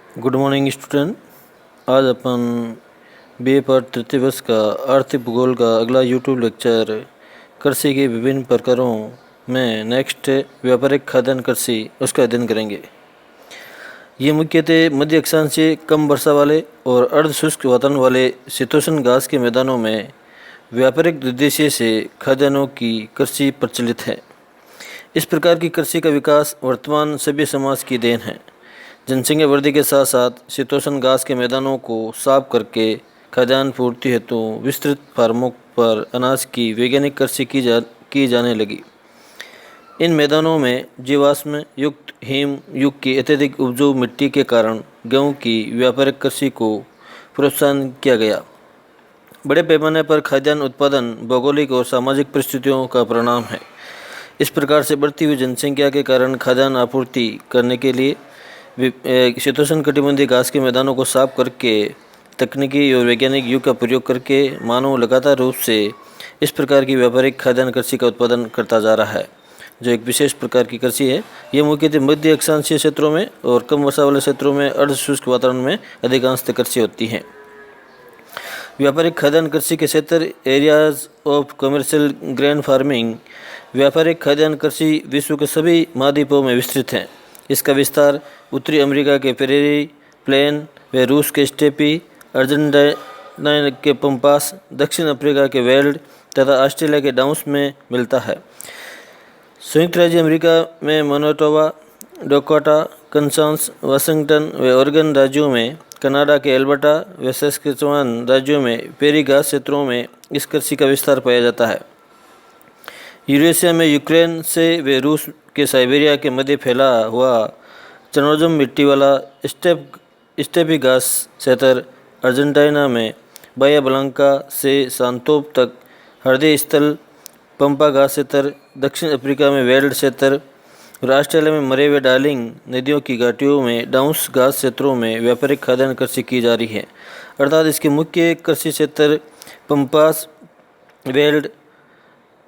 Good morning student. आज अपन BA part तृतीय वर्ष का आर्थिक भूगोल का अगला यूट्यूब लेक्चर कृषि के विभिन्न प्रकारों में नेक्स्ट व्यापारिक खाद्यान्न कृषि उसका अध्ययन करेंगे। ये मुख्यतः मध्य अक्षांशीय कम वर्षा वाले और अर्ध शुष्क वातावरण वाले शीतोष्ण घास के मैदानों में व्यापारिक उद्देश्य से खाद्यान्नों की कृषि प्रचलित है। इस प्रकार की कृषि का विकास वर्तमान सभ्य समाज की देन है। जनसंख्या वृद्धि के साथ साथ शीतोष्ण घास के मैदानों को साफ करके खाद्यान्न पूर्ति हेतु विस्तृत फार्मों पर अनाज की वैज्ञानिक कृषि की जाने लगी। इन मैदानों में जीवाश्म युक्त हिम युग की अत्यधिक उपजाऊ मिट्टी के कारण गेहूं की व्यापारिक कृषि को प्रोत्साहन किया गया। बड़े पैमाने पर खाद्यान्न उत्पादन भौगोलिक और सामाजिक परिस्थितियों का परिणाम है। इस प्रकार से बढ़ती हुई जनसंख्या के कारण खाद्यान्न आपूर्ति करने के लिए शीतोष्ण कटिबंधीय घास के मैदानों को साफ करके तकनीकी और वैज्ञानिक युग का प्रयोग करके मानव लगातार रूप से इस प्रकार की व्यापारिक खाद्यान्न कृषि का उत्पादन करता जा रहा है, जो एक विशेष प्रकार की कृषि है। यह मुख्यतः मध्य अक्षांशीय क्षेत्रों में और कम वर्षा वाले क्षेत्रों में अर्ध शुष्क वातावरण में अधिकांशतः कृषि होती है। व्यापारिक खाद्यान्न कृषि के क्षेत्र areas of commercial grain farming. व्यापारिक खाद्यान्न कृषि विश्व के सभी महाद्वीपों में विस्तृत है। इसका विस्तार उत्तरी अमेरिका के प्रेरी प्लेन व रूस के स्टेपी, अर्जेंटीना के पंपास, दक्षिण अफ्रीका के वेल्ड तथा ऑस्ट्रेलिया के डाउन्स में मिलता है। संयुक्त राज्य अमेरिका में मैनिटोबा, डकोटा, कंसास, वाशिंगटन व ओरेगन राज्यों में, कनाडा के एल्बर्टा व सस्केचुआन राज्यों में पेरी घास क्षेत्रों में इस कृषि का विस्तार पाया जाता है। यूरेशिया में यूक्रेन से व रूस के साइबेरिया के मध्य फैला हुआ चरनोजम मिट्टी वाला स्टेपी घास क्षेत्र, अर्जेंटीना में बाया ब्लांका से सांतोप तक हृदय स्थल पंपा घास क्षेत्र, दक्षिण अफ्रीका में वेल्ड क्षेत्र और ऑस्ट्रेलिया में मरे व डार्लिंग नदियों की घाटियों में डाउन्स घास क्षेत्रों में व्यापारिक खाद्यान्न कृषि की जा रही है। अर्थात इसके मुख्य कृषि क्षेत्र पंपास, वेल्ड,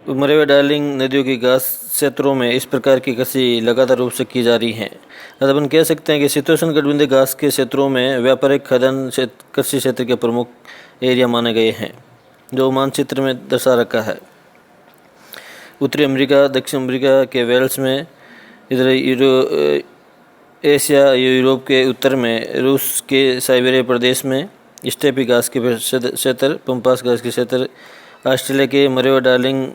मरे व डार्लिंग नदियों की घास क्षेत्रों में इस प्रकार की कृषि लगातार रूप से की जा रही है। अतः अपन कह सकते हैं कि शीतोष्ण कटिबंधीय घास के क्षेत्रों में व्यापारिक खाद्यान्न कृषि क्षेत्र के प्रमुख एरिया माने गए हैं, जो मानचित्र में दर्शा रखा है। उत्तरी अमेरिका, दक्षिण अमेरिका के वेल्स में, इधर एशिया यूरोप के उत्तर में, रूस के साइबेरिया प्रदेश में स्टेपी घास के क्षेत्र, पंपास घास के क्षेत्र, ऑस्ट्रेलिया के मरे व डार्लिंग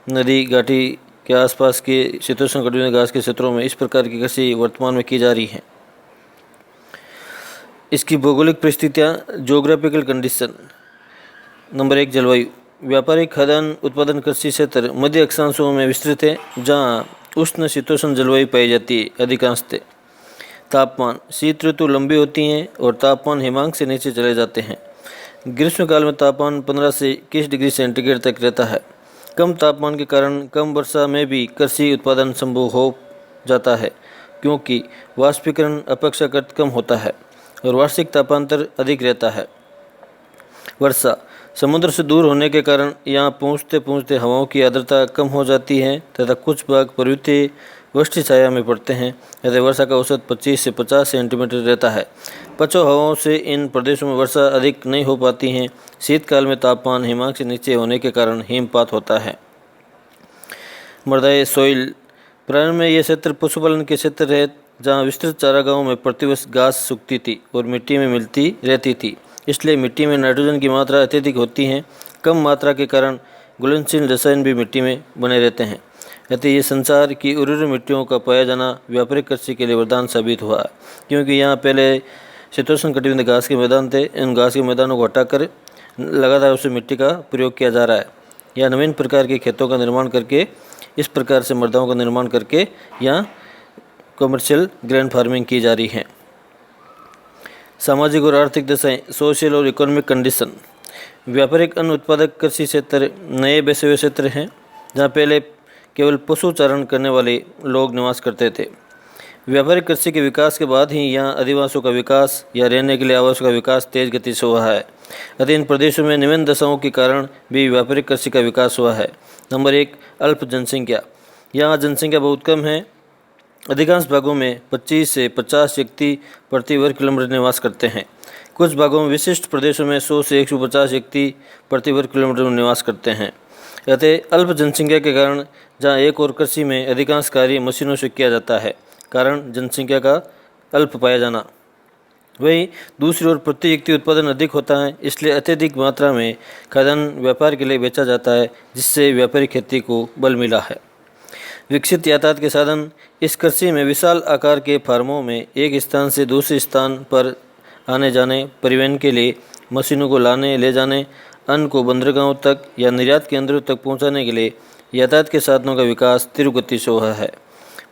नदी घाटी के आसपास के शीतोष्ण कटिबंधीय घास के क्षेत्रों में इस प्रकार की कृषि वर्तमान में की जा रही है। इसकी भौगोलिक परिस्थितियाँ, जोग्राफिकल कंडीशन। नंबर 1, जलवायु। व्यापारिक खाद्यान्न उत्पादन कृषि क्षेत्र मध्य अक्षांशों में विस्तृत है, जहाँ उष्ण शीतोष्ण जलवायु पाई जाती है अधिकांशतः। तापमान, शीत ऋतु लंबी होती हैं और तापमान हिमांक से नीचे चले जाते हैं। ग्रीष्मकाल में तापमान 15 से 21 डिग्री सेंटीग्रेड तक रहता है। कम तापमान के कारण कम वर्षा में भी कृषि उत्पादन संभव हो जाता है, क्योंकि वाष्पीकरण अपेक्षाकृत कम होता है और वार्षिक तापांतर अधिक रहता है। वर्षा, समुद्र से दूर होने के कारण यहाँ पहुँचते पहुँचते हवाओं की आर्द्रता कम हो जाती है तथा कुछ भाग पर्वतीय वृष्टि छाया में पड़ते हैं। यदि वर्षा का औसत 25 से 50 सेंटीमीटर रहता है। पछुआ हवाओं से इन प्रदेशों में वर्षा अधिक नहीं हो पाती है। शीतकाल में तापमान हिमांक से नीचे होने के कारण हिमपात होता है। मृदाएं, सॉइल। प्रारंभ में यह क्षेत्र पशुपालन के क्षेत्र है, जहाँ विस्तृत चारागाहों में प्रतिवर्ष घास सूखती थी और मिट्टी में मिलती रहती थी, इसलिए मिट्टी में नाइट्रोजन की मात्रा अत्यधिक होती है। कम मात्रा के कारण घुलनशील रसायन भी मिट्टी में बने रहते हैं। अतः ये संसार की उर्वरक मिट्टियों का पाया जाना व्यापारिक कृषि के लिए वरदान साबित हुआ, क्योंकि यहाँ पहले शीतोष्ण कटिबंधीय घास के मैदान थे। इन घास के मैदानों को हटाकर लगातार उस मिट्टी का प्रयोग किया जा रहा है। या नवीन प्रकार के खेतों का निर्माण करके, इस प्रकार से मृदाओं का निर्माण करके यहाँ कमर्शियल ग्रेन फार्मिंग की जा रही है। सामाजिक और आर्थिक दशाएं, सोशल और इकोनॉमिक कंडीशन। व्यापारिक अन्न उत्पादक कृषि क्षेत्र नए बसे हुए क्षेत्र हैं, जहाँ पहले केवल पशु चारण करने वाले लोग निवास करते थे। व्यापारिक कृषि के विकास के बाद ही यहाँ अधिवासियों का विकास या रहने के लिए आवासों का विकास तेज गति से हुआ है। अतः इन प्रदेशों में निम्न दशाओं के कारण भी व्यापारिक कृषि का विकास हुआ है। नंबर 1, अल्प जनसंख्या। यहाँ जनसंख्या बहुत कम है अधिकांश भागों में 25 से 50 व्यक्ति प्रति वर्ग किलोमीटर निवास करते हैं। कुछ भागों में विशिष्ट प्रदेशों में 100 से 150 व्यक्ति प्रति वर्ग किलोमीटर में निवास करते हैं। अतः अल्प जनसंख्या के कारण जहाँ एक और कृषि में अधिकांश कार्य मशीनों से किया जाता है, कारण जनसंख्या का अल्प पाया जाना, वहीं दूसरी ओर प्रति व्यक्ति उत्पादन अधिक होता है, इसलिए अत्यधिक मात्रा में खाद्यान्न व्यापार के लिए बेचा जाता है, जिससे व्यापारिक खेती को बल मिला है। विकसित यातायात के साधन। इस कृषि में विशाल आकार के फार्मों में एक स्थान से दूसरे स्थान पर आने जाने, परिवहन के लिए मशीनों को लाने ले जाने, अन्न को बंदरगाहों तक या निर्यात केंद्रों तक पहुंचाने के लिए यातायात के साधनों का विकास तीव्र गति से हुआ है।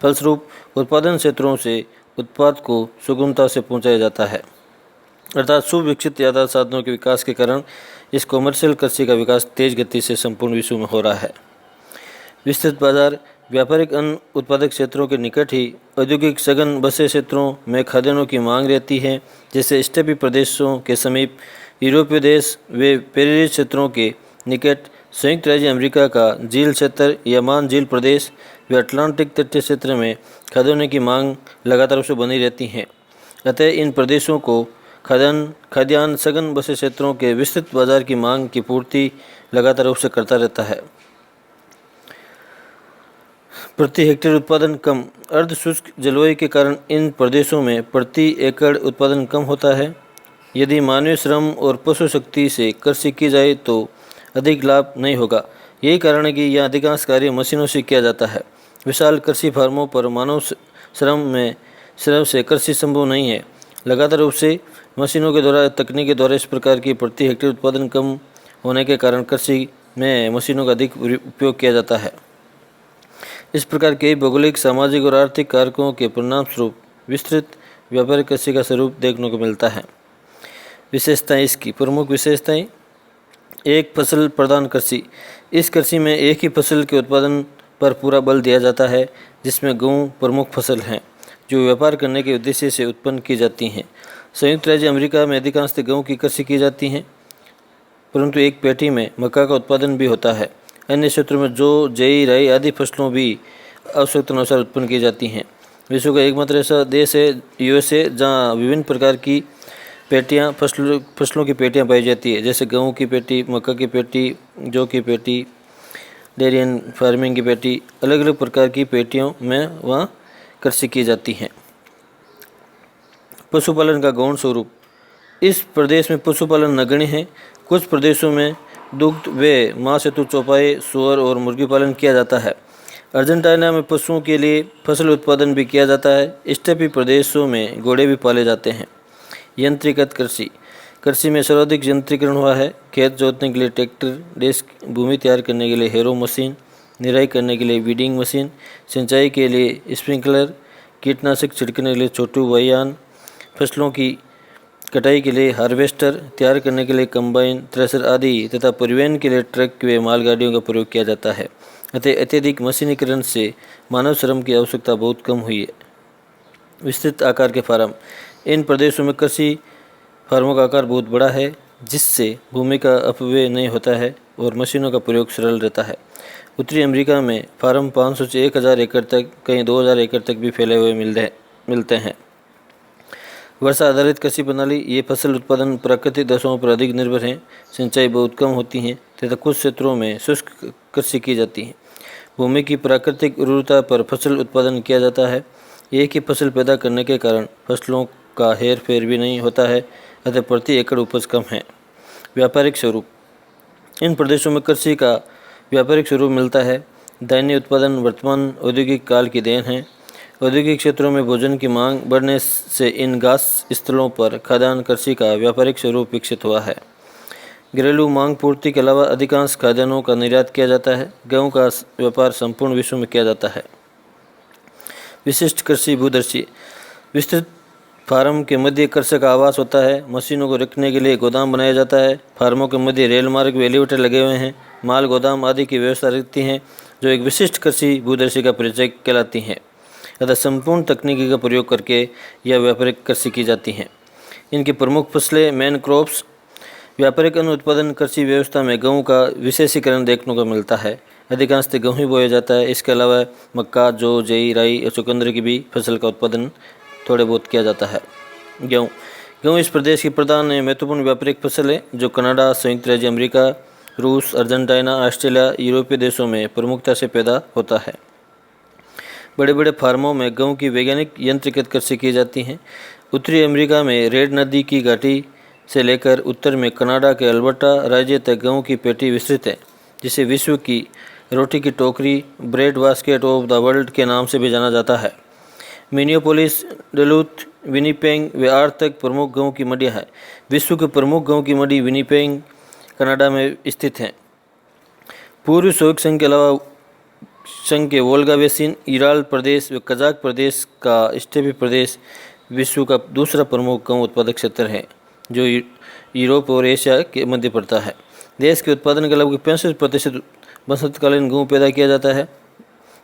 फलस्वरूप उत्पादन क्षेत्रों से उत्पाद को सुगमता से पहुंचाया जाता है, अर्थात सुविकसित यातायात साधनों के विकास के कारण इस कॉमर्शियल कृषि का विकास तेज गति से संपूर्ण विश्व में हो रहा है। विस्तृत बाजार। व्यापारिक अन्न उत्पादक क्षेत्रों के निकट ही औद्योगिक सघन बसे क्षेत्रों में खाद्यान्नों की मांग रहती है, जैसे स्टेपी प्रदेशों के समीप, यूरोपीय देश व पेरिफेरल क्षेत्रों के निकट, संयुक्त राज्य अमेरिका का झील क्षेत्र, यमान झील प्रदेश व अटलांटिक तटीय क्षेत्र में खाद्यान्नों की मांग लगातार रूप से बनी रहती है। अतः इन प्रदेशों को खाद्यान्न सघन बसे क्षेत्रों के विस्तृत बाजार की मांग की पूर्ति लगातार रूप से करता रहता है। प्रति हेक्टेयर उत्पादन कम। अर्ध शुष्क जलवायु के कारण इन प्रदेशों में प्रति एकड़ उत्पादन कम होता है। यदि मानवीय श्रम और पशु शक्ति से कृषि की जाए तो अधिक लाभ नहीं होगा। यही कारण है कि यह अधिकांश कार्य मशीनों से किया जाता है। विशाल कृषि फार्मों पर मानव श्रम से कृषि संभव नहीं है। लगातार रूप से मशीनों के द्वारा, तकनीक के द्वारा इस प्रकार की प्रति हेक्टेयर उत्पादन कम होने के कारण कृषि में मशीनों का अधिक उपयोग किया जाता है। इस प्रकार कई भौगोलिक, सामाजिक और आर्थिक कारकों के परिणाम स्वरूप विस्तृत व्यापारिक कृषि का स्वरूप देखने को मिलता है। विशेषताएं। इसकी प्रमुख विशेषताएं। एक, फसल प्रधान कृषि। इस कृषि में एक ही फसल के उत्पादन पर पूरा बल दिया जाता है, जिसमें गेहूं प्रमुख फसल हैं, जो व्यापार करने के उद्देश्य से उत्पन्न की जाती हैं। संयुक्त राज्य अमेरिका में अधिकांशतः गेहूं की कृषि की जाती है, परंतु एक पेटी में मक्का का उत्पादन भी होता है। अन्य क्षेत्रों में जौ, जई, राई आदि फसलों भी आवश्यकता अनुसार उत्पन्न की जाती हैं। विश्व का एकमात्र ऐसा देश है USA, जहाँ विभिन्न प्रकार की पेटियाँ फसलों की पेटियाँ पाई जाती है, जैसे गेहूँ की पेटी, मक्का की पेटी, जौ की पेटी, डेयरी एंड फार्मिंग की पेटी। अलग अलग प्रकार की पेटियों में वहाँ कृषि की जाती है। पशुपालन का गौण स्वरूप। इस प्रदेश में पशुपालन नगण्य है। कुछ प्रदेशों में दुग्ध व मांस हेतु चौपाई, सूअर और मुर्गी पालन किया जाता है। अर्जेंटीना में पशुओं के लिए फसल उत्पादन भी किया जाता है। स्टेपी प्रदेशों में घोड़े भी पाले जाते हैं। यंत्रीकृत कृषि। कृषि में सर्वाधिक यंत्रीकरण हुआ है। खेत जोतने के लिए ट्रैक्टर, डेस्क, भूमि तैयार करने के लिए हेरो मशीन, निराई करने के लिए वीडिंग मशीन, सिंचाई के लिए स्प्रिंकलर, कीटनाशक छिड़कने के लिए छोटू वाहन, फसलों की कटाई के लिए हार्वेस्टर, तैयार करने के लिए कंबाइन, थ्रेशर आदि तथा परिवहन के लिए ट्रक व मालगाड़ियों का प्रयोग किया जाता है। अतः अत्यधिक मशीनीकरण से मानव श्रम की आवश्यकता बहुत कम हुई है। विस्तृत आकार के फार्म। इन प्रदेशों में कृषि फार्मों का आकार बहुत बड़ा है, जिससे भूमि का अपव्यय नहीं होता है और मशीनों का प्रयोग सरल रहता है। उत्तरी अमेरिका में फार्म 500 से 1000 एकड़ तक, कहीं 2000 एकड़ तक भी फैले हुए मिलते हैं। वर्षा आधारित कृषि प्रणाली। ये फसल उत्पादन प्राकृतिक दशाओं पर अधिक निर्भर हैं। सिंचाई बहुत कम होती है तथा कुछ क्षेत्रों में शुष्क कृषि की जाती है। भूमि की प्राकृतिक उर्वरता पर फसल उत्पादन किया जाता है। एक ही फसल पैदा करने के कारण फसलों का हेर फेर भी नहीं होता है, अतः प्रति एकड़ उपज कम है। व्यापारिक स्वरूप। इन प्रदेशों में कृषि का व्यापारिक स्वरूप मिलता है। दैन्य उत्पादन वर्तमान औद्योगिक काल की देन है। औद्योगिक क्षेत्रों में भोजन की मांग बढ़ने से इन घास स्थलों पर खाद्यान्न कृषि का व्यापारिक स्वरूप विकसित हुआ है। घरेलू मांग पूर्ति के अलावा अधिकांश खाद्यान्नों का निर्यात किया जाता है। गेहूं का व्यापार संपूर्ण विश्व में किया जाता है। विशिष्ट कृषि भूदृश्य। विस्तृत फार्म के मध्य कृषक आवास होता है। मशीनों को रखने के लिए गोदाम बनाया जाता है। फार्मों के मध्य रेल मार्ग व एलिवेटर लगे हुए हैं। माल गोदाम आदि की व्यवस्था रहती है, जो एक विशिष्ट कृषि भूदृश्य का परिचय कहलाती हैं। तथा संपूर्ण तकनीकी का प्रयोग करके यह व्यापारिक कृषि की जाती हैं। इनकी प्रमुख फसलें मेन क्रॉप्स। व्यापारिक अन्न उत्पादन कृषि व्यवस्था में गेहूं का विशेषीकरण देखने को मिलता है। अधिकांशतः गेहूँ ही बोया जाता है। इसके अलावा मक्का, जौ, जई, राई और चुकंदर की भी फसल का उत्पादन थोड़े बहुत किया जाता है। गेहूँ इस प्रदेश की प्रधान महत्वपूर्ण व्यापारिक फसल है जो कनाडा, संयुक्त राज्य अमेरिका, रूस, अर्जेंटीना, ऑस्ट्रेलिया, यूरोपीय देशों में प्रमुखता से पैदा होता है। बड़े बड़े फार्मों में गेहूँ की वैज्ञानिक यंत्रीकृत कृषि की जाती है। उत्तरी अमेरिका में रेड नदी की घाटी से लेकर उत्तर में कनाडा के अल्बर्टा राज्य तक गेहूँ की पेटी विस्तृत है, जिसे विश्व की रोटी की टोकरी, bread basket of the world के नाम से भी जाना जाता है। मिनियोपोलिस, डलूथ, विनिपेग व आर तक प्रमुख गेहूँ की मंडियाँ हैं। विश्व की प्रमुख गेहूँ की मंडी विनिपेग कनाडा में स्थित है। पूर्वी सोवियत संघ के अलावा संघ के वोल्गा बेसिन, ईराल प्रदेश व कजाक प्रदेश का स्टेपी प्रदेश विश्व का दूसरा प्रमुख गेहूँ उत्पादक क्षेत्र है, जो यूरोप और एशिया के मध्य पड़ता है। देश के उत्पादन का लगभग 65% बसंतकालीन गेहूँ पैदा किया जाता है,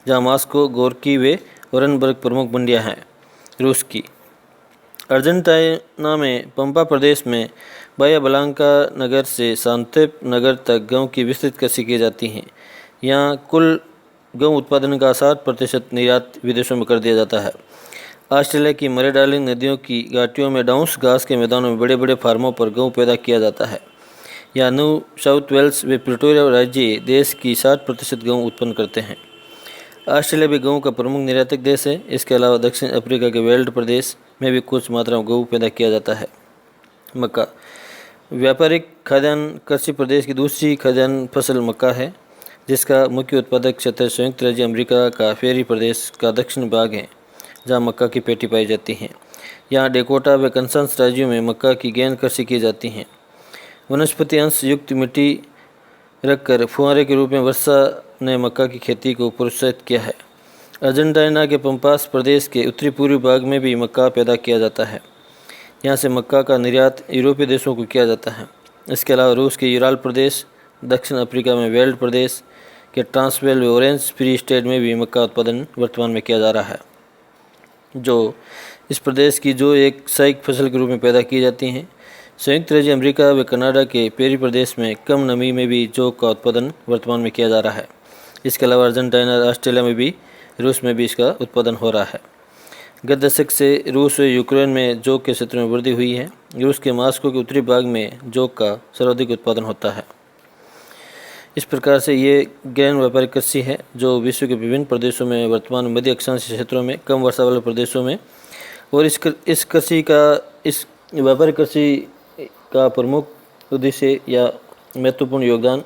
जहाँ मास्को, गोर्की व ओरेनबर्ग प्रमुख मंडियाँ हैं। रूस की अर्जेंटीना में पंपा प्रदेश में बाया ब्लांका नगर से सांतेप नगर तक गेहूँ की विस्तृत कृषि की जाती है। यहाँ कुल गेहूँ उत्पादन का 60% निर्यात विदेशों में कर दिया जाता है। ऑस्ट्रेलिया की मरे डार्लिंग नदियों की घाटियों में डाउन्स घास के मैदानों में बड़े बड़े फार्मों पर गेहूँ पैदा किया जाता है। यहाँ न्यू साउथ वेल्स व प्रिटोरिया राज्य देश की 60% गेहूँ उत्पन्न करते हैं। ऑस्ट्रेलिया भी गेहूँ का प्रमुख निर्यातक देश है। इसके अलावा दक्षिण अफ्रीका के वेल्ड प्रदेश में भी कुछ मात्रा में गेहूँ पैदा किया जाता है। मक्का व्यापारिक खाद्यान्न कृषि प्रदेश की दूसरी खाद्यान्न फसल मक्का है, जिसका मुख्य उत्पादक क्षेत्र संयुक्त राज्य अमेरिका का फेरी प्रदेश का दक्षिण भाग है, जहाँ मक्का की पेटी पाई जाती है। यहाँ डेकोटा व कंसास राज्यों में मक्का की गेंद कृषि की जाती है। वनस्पति अंश युक्त मिट्टी रखकर फुहारे के रूप में वर्षा ने मक्का की खेती को प्रोत्साहित किया है। अर्जेंटीना के पंपास प्रदेश के उत्तरी पूर्वी भाग में भी मक्का पैदा किया जाता है। यहाँ से मक्का का निर्यात यूरोपीय देशों को किया जाता है। इसके अलावा रूस के यूराल प्रदेश, दक्षिण अफ्रीका में वेल्ड प्रदेश के ट्रांसवेल व ऑरेंज फ्री स्टेट में भी मक्का उत्पादन वर्तमान में किया जा रहा है, जो इस प्रदेश की जो एक सहायक फसल के रूप में पैदा की जाती हैं। संयुक्त राज्य अमेरिका व कनाडा के पेरी प्रदेश में कम नमी में भी जौ का उत्पादन वर्तमान में किया जा रहा है। इसके अलावा अर्जेंटीना, ऑस्ट्रेलिया में भी, रूस में भी इसका उत्पादन हो रहा है। गत दशक से रूस और यूक्रेन में जौ के क्षेत्र में वृद्धि हुई है। रूस के मास्को के उत्तरी भाग में जौ का सर्वाधिक उत्पादन होता है। इस प्रकार से ये गैर व्यापारिक कृषि है जो विश्व के विभिन्न प्रदेशों में, वर्तमान मध्य अक्षांशीय क्षेत्रों में, कम वर्षा वाले प्रदेशों में, और इस कृषि का, इस व्यापारिक कृषि का प्रमुख उद्देश्य या महत्वपूर्ण योगदान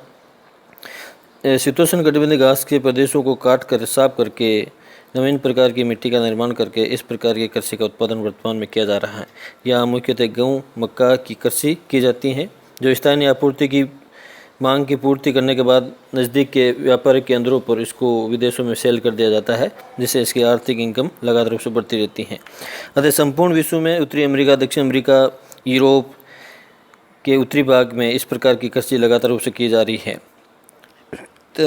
शीतोष्ण कटिबंधीय घास के प्रदेशों को काट कर साफ करके नवीन प्रकार की मिट्टी का निर्माण करके इस प्रकार की कृषि का उत्पादन वर्तमान में किया जा रहा है। यहाँ मुख्यतः गेहूँ, मक्का की कृषि की जाती है, जो स्थानीय आपूर्ति की मांग की पूर्ति करने के बाद नज़दीक के व्यापारिक केंद्रों पर इसको विदेशों में सेल कर दिया जाता है, जिससे इसकी आर्थिक इनकम लगातार रूप से बढ़ती रहती है। अतः संपूर्ण विश्व में उत्तरी अमेरिका, दक्षिण अमेरिका, यूरोप के उत्तरी भाग में इस प्रकार की कृषि लगातार रूप से की जा रही है।